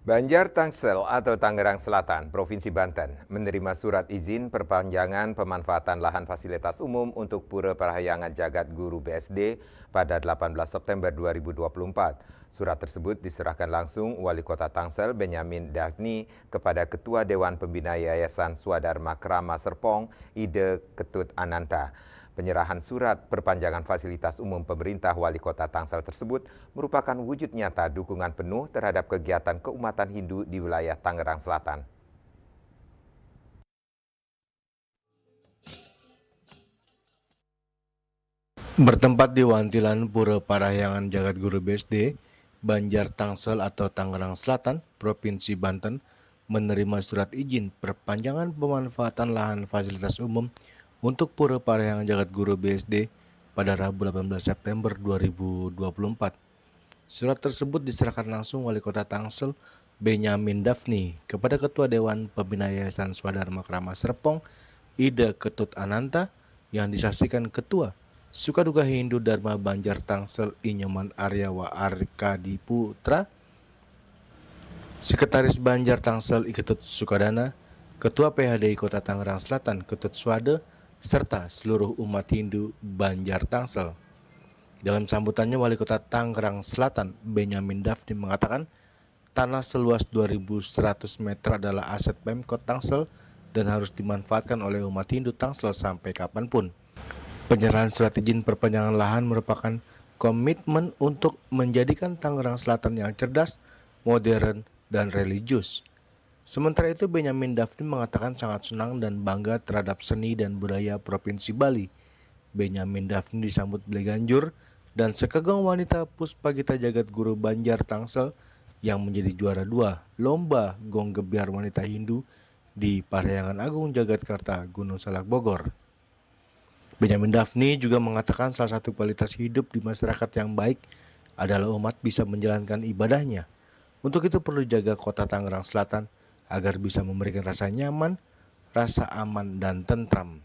Banjar Tangsel atau Tangerang Selatan, Provinsi Banten, menerima surat izin perpanjangan pemanfaatan lahan fasilitas umum untuk Pura Parahyangan Jagat Guru BSD pada 18 September 2024. Surat tersebut diserahkan langsung Wali Kota Tangsel Benyamin Daphni kepada Ketua Dewan Pembina Yayasan Swadharma Krama Serpong, Ide Ketut Ananta. Penyerahan surat perpanjangan fasilitas umum pemerintah Wali Kota Tangsel tersebut merupakan wujud nyata dukungan penuh terhadap kegiatan keumatan Hindu di wilayah Tangerang Selatan. Bertempat di Wantilan Pura Parahyangan Jagat Guru BSD, Banjar Tangsel atau Tangerang Selatan, Provinsi Banten, menerima surat izin perpanjangan pemanfaatan lahan fasilitas umum untuk Pura Parahyangan Jagat Guru BSD pada Rabu 18 September 2024. Surat tersebut diserahkan langsung Wali Kota Tangsel Benyamin Daphni kepada Ketua Dewan Pembina Yayasan Swadharma Krama Serpong, Ida Ketut Ananta, yang disaksikan Ketua Sukaduka Hindu Dharma Banjar Tangsel Inyoman Aryawa Arkadi Putra, Sekretaris Banjar Tangsel Iketut Sukadana, Ketua PHDI Kota Tangerang Selatan Ketut Swade, serta seluruh umat Hindu Banjar Tangsel. Dalam sambutannya, Wali Kota Tangerang Selatan Benyamin Daphni mengatakan tanah seluas 2.100 meter adalah aset Pemkot Tangsel dan harus dimanfaatkan oleh umat Hindu Tangsel sampai kapanpun. Penyerahan surat izin perpanjangan lahan merupakan komitmen untuk menjadikan Tangerang Selatan yang cerdas, modern, dan religius. Sementara itu, Benyamin Daphni mengatakan sangat senang dan bangga terhadap seni dan budaya Provinsi Bali. Benyamin Daphni disambut Beli Ganjur dan sekagong wanita Puspagita Jagat Guru Banjar Tangsel yang menjadi juara 2 Lomba Gong Gebiar Wanita Hindu di Parahyangan Agung Jagatkarta, Gunung Salak, Bogor. Benyamin Daphni juga mengatakan salah satu kualitas hidup di masyarakat yang baik adalah umat bisa menjalankan ibadahnya. Untuk itu perlu jaga kota Tangerang Selatan agar bisa memberikan rasa nyaman, rasa aman, dan tentram.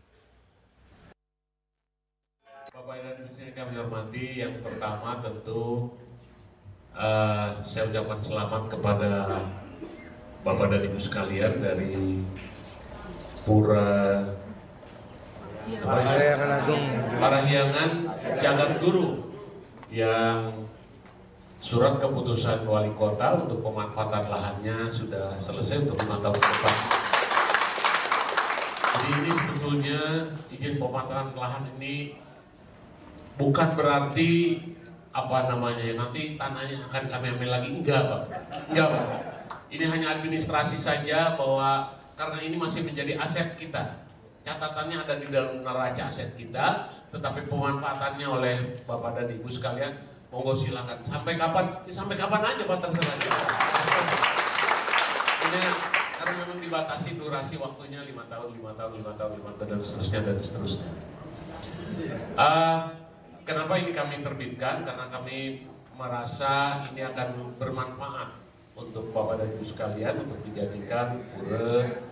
Bapak dan Ibu yang kami hormati, yang pertama tentu saya ucapkan selamat kepada Bapak dan Ibu sekalian dari Pura Parahyangan Jagat Guru yang surat keputusan Wali Kota untuk pemanfaatan lahannya sudah selesai untuk 5 tahun ke depan. Jadi ini sebetulnya izin pemanfaatan lahan ini bukan berarti nanti tanahnya akan kami ambil lagi, enggak Pak. Ini hanya administrasi saja, bahwa karena ini masih menjadi aset kita. Catatannya ada di dalam neraca aset kita, tetapi pemanfaatannya oleh Bapak dan Ibu sekalian, monggo silakan. Sampai kapan? Ya, sampai kapan aja Pak, terserah. Ini karena memang dibatasi durasi waktunya 5 tahun, dan seterusnya. Kenapa ini kami terbitkan? Karena kami merasa ini akan bermanfaat untuk Bapak dan Ibu sekalian untuk dijadikan Pura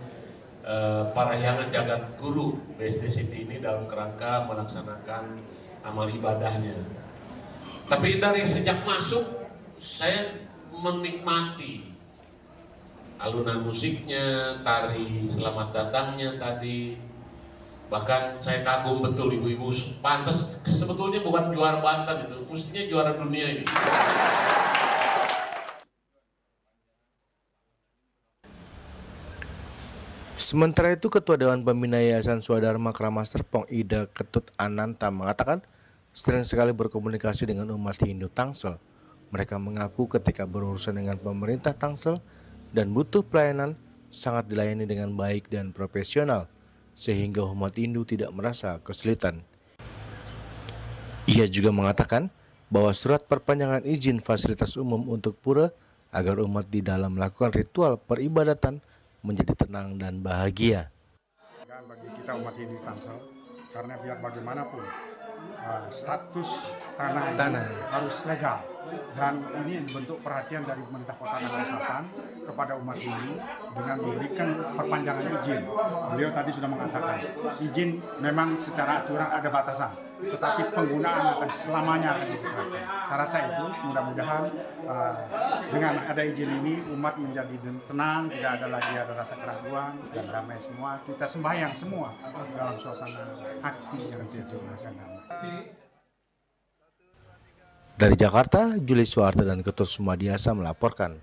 Parahyangan Jagat Guru BSD City ini dalam kerangka melaksanakan amal ibadahnya. Tapi dari sejak masuk saya menikmati alunan musiknya, tari selamat datangnya tadi. Bahkan saya kagum betul ibu-ibu, pantas sebetulnya bukan juara Banten itu, mestinya juara dunia ini. Sementara itu, Ketua Dewan Pembina Yayasan Swadharma Krama Serpong Ida Ketut Ananta mengatakan sering sekali berkomunikasi dengan umat Hindu Tangsel. Mereka mengaku ketika berurusan dengan pemerintah Tangsel dan butuh pelayanan sangat dilayani dengan baik dan profesional, sehingga umat Hindu tidak merasa kesulitan. Ia juga mengatakan bahwa surat perpanjangan izin fasilitas umum untuk pura agar umat di dalam melakukan ritual peribadatan menjadi tenang dan bahagia. Bagi kita umat Hindu Tangsel, karena biar bagaimanapun status tanah harus legal. dan ini bentuk perhatian dari pemerintah Kota Tangerang Selatan kepada umat Hindu dengan memberikan perpanjangan izin. Beliau tadi sudah mengatakan izin memang secara aturan ada batasan, tetapi penggunaan akan selamanya akan diserahkan. Saya rasa itu mudah-mudahan dengan ada izin ini umat menjadi tenang, tidak ada lagi rasa keraguan dan damai semua. Kita sembahyang semua dalam suasana hati yang sejuk dan damai. Dari Jakarta, Juli Suwarta dan Ketut Sumadiasa melaporkan.